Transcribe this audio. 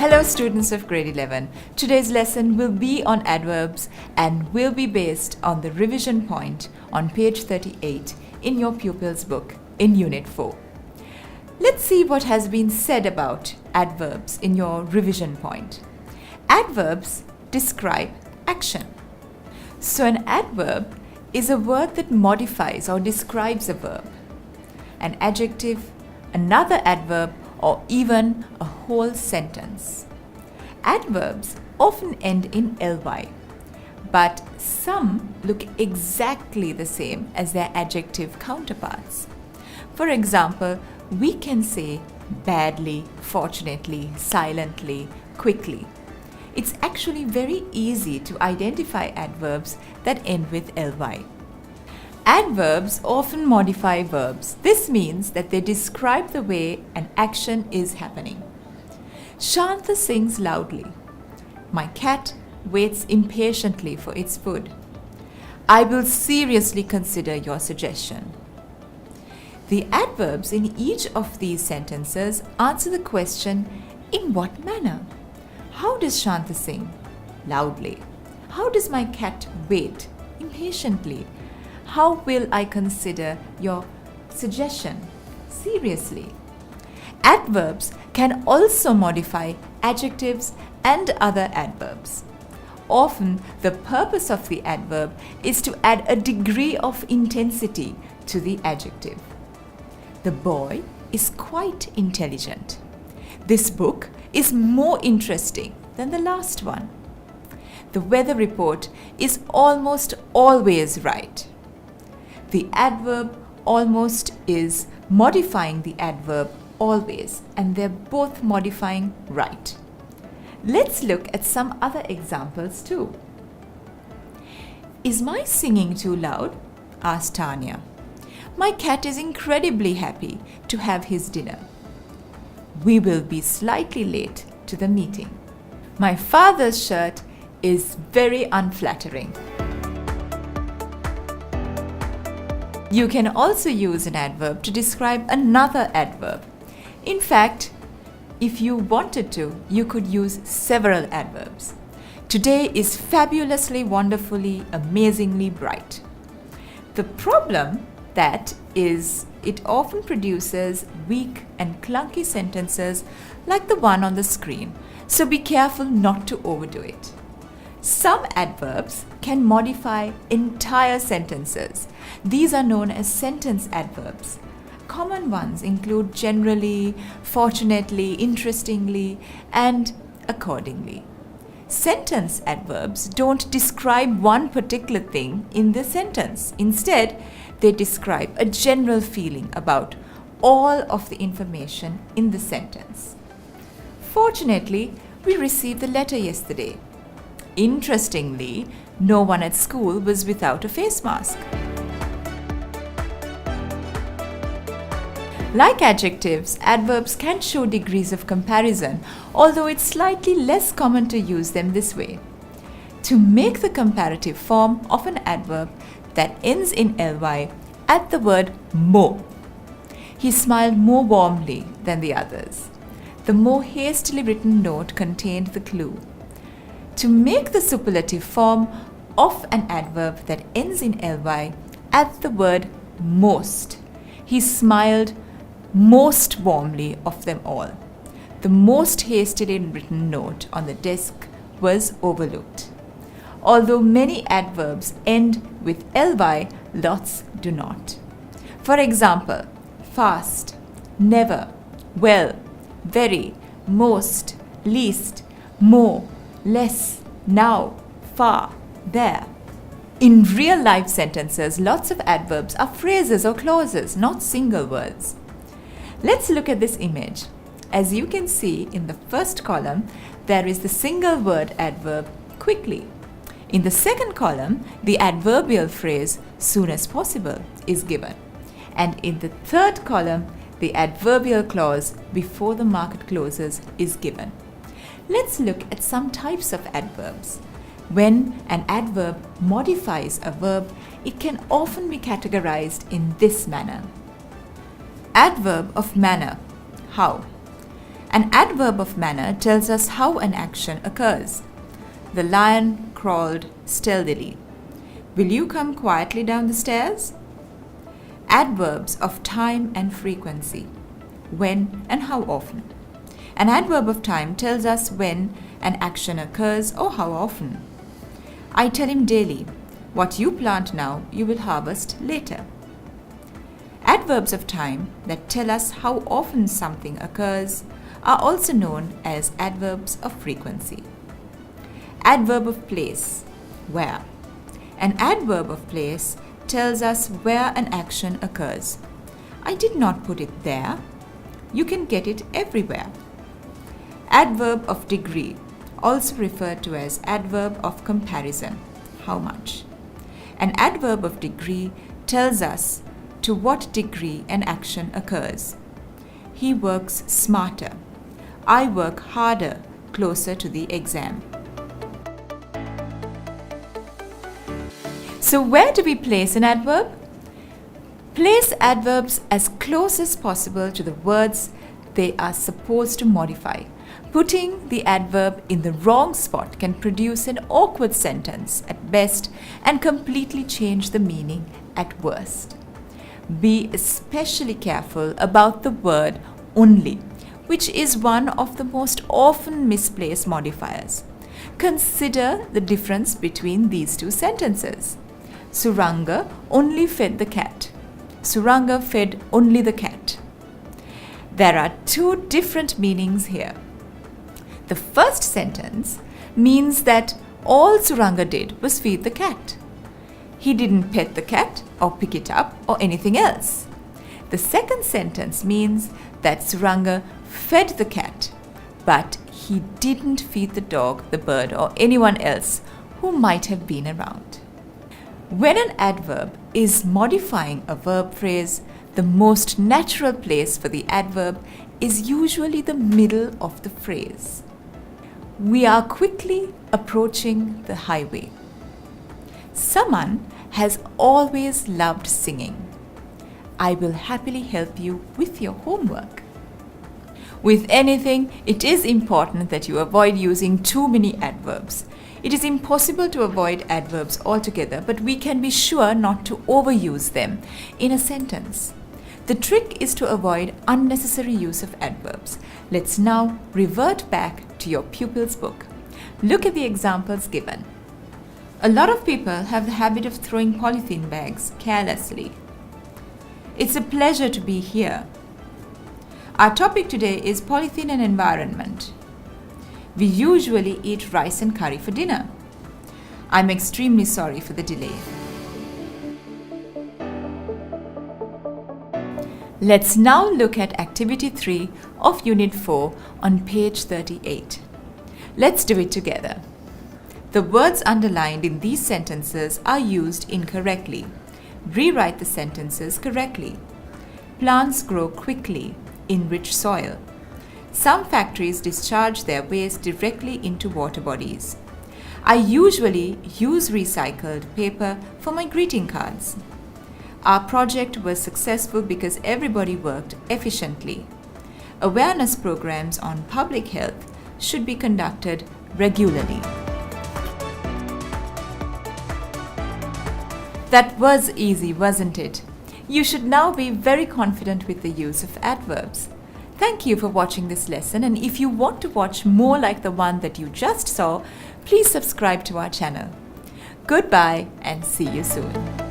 Hello students of grade 11. Today's lesson will be on adverbs and will be based on the revision point on page 38 in your pupil's book in Unit 4. Let's see what has been said about adverbs in your revision point. Adverbs describe action. So an adverb is a word that modifies or describes a verb. An adjective, another adverb, or even a whole sentence. Adverbs often end in ly, but some look exactly the same as their adjective counterparts. For example, we can say badly, fortunately, silently, quickly. It's actually very easy to identify adverbs that end with ly. Adverbs often modify verbs. This means that they describe the way an action is happening. Shantha sings loudly. My cat waits impatiently for its food. I will seriously consider your suggestion. The adverbs in each of these sentences answer the question, in what manner? How does Shantha sing? Loudly. How does my cat wait? Impatiently. How will I consider your suggestion? Seriously. Adverbs can also modify adjectives and other adverbs. Often, the purpose of the adverb is to add a degree of intensity to the adjective. The boy is quite intelligent. This book is more interesting than the last one. The weather report is almost always right. The adverb almost is modifying the adverb always, and they're both modifying right. Let's look at some other examples too. Is my singing too loud? Asked Tanya. My cat is incredibly happy to have his dinner. We will be slightly late to the meeting. My father's shirt is very unflattering. You can also use an adverb to describe another adverb. In fact, if you wanted to, you could use several adverbs. Today is fabulously, wonderfully, amazingly bright. The problem that is it often produces weak and clunky sentences like the one on the screen, so be careful not to overdo it. Some adverbs can modify entire sentences. These are known as sentence adverbs. Common ones include generally, fortunately, interestingly, and accordingly. Sentence adverbs don't describe one particular thing in the sentence. Instead, they describe a general feeling about all of the information in the sentence. Fortunately, we received the letter yesterday. Interestingly, no one at school was without a face mask. Like adjectives, adverbs can show degrees of comparison, although it's slightly less common to use them this way. To make the comparative form of an adverb that ends in ly, add the word more. He smiled more warmly than the others. The more hastily written note contained the clue. To make the superlative form of an adverb that ends in ly, add the word most. He smiled most warmly of them all. The most hastily written note on the desk was overlooked. Although many adverbs end with ly, lots do not. For example, fast, never, well, very, most, least, more, less, now, far, there. In real life sentences, lots of adverbs are phrases or clauses, not single words. Let's look at this image. As you can see in the first column, there is the single word adverb quickly. In the second column, the adverbial phrase soon as possible is given. And in the third column, the adverbial clause before the market closes is given. Let's look at some types of adverbs. When an adverb modifies a verb, it can often be categorized in this manner. Adverb of manner. How? An adverb of manner tells us how an action occurs. The lion crawled stealthily. Will you come quietly down the stairs? Adverbs of time and frequency. When and how often. An adverb of time tells us when an action occurs or how often. I tell him daily, what you plant now, you will harvest later. Adverbs of time that tell us how often something occurs are also known as adverbs of frequency. Adverb of place, where. An adverb of place tells us where an action occurs. I did not put it there. You can get it everywhere. Adverb of degree, also referred to as adverb of comparison, how much. An adverb of degree tells us to what degree an action occurs. He works smarter. I work harder, closer to the exam. So where do we place an adverb? Place adverbs as close as possible to the words they are supposed to modify. Putting the adverb in the wrong spot can produce an awkward sentence at best and completely change the meaning at worst. Be especially careful about the word only, which is one of the most often misplaced modifiers. Consider the difference between these two sentences. Suranga only fed the cat. Suranga fed only the cat. There are two different meanings here. The first sentence means that all Suranga did was feed the cat. He didn't pet the cat or pick it up or anything else. The second sentence means that Suranga fed the cat, but he didn't feed the dog, the bird, or anyone else who might have been around. When an adverb is modifying a verb phrase, the most natural place for the adverb is usually the middle of the phrase. We are quickly approaching the highway. Someone has always loved singing. I will happily help you with your homework. With anything, it is important that you avoid using too many adverbs. It is impossible to avoid adverbs altogether, but we can be sure not to overuse them in a sentence. The trick is to avoid unnecessary use of adverbs. Let's now revert back to your pupil's book. Look at the examples given. A lot of people have the habit of throwing polythene bags carelessly. It's a pleasure to be here. Our topic today is polythene and environment. We usually eat rice and curry for dinner. I'm extremely sorry for the delay. Let's now look at Activity 3 of Unit 4 on page 38. Let's do it together. The words underlined in these sentences are used incorrectly. Rewrite the sentences correctly. Plants grow quickly in rich soil. Some factories discharge their waste directly into water bodies. I usually use recycled paper for my greeting cards. Our project was successful because everybody worked efficiently. Awareness programs on public health should be conducted regularly. That was easy, wasn't it? You should now be very confident with the use of adverbs. Thank you for watching this lesson, and if you want to watch more like the one that you just saw, please subscribe to our channel. Goodbye and see you soon.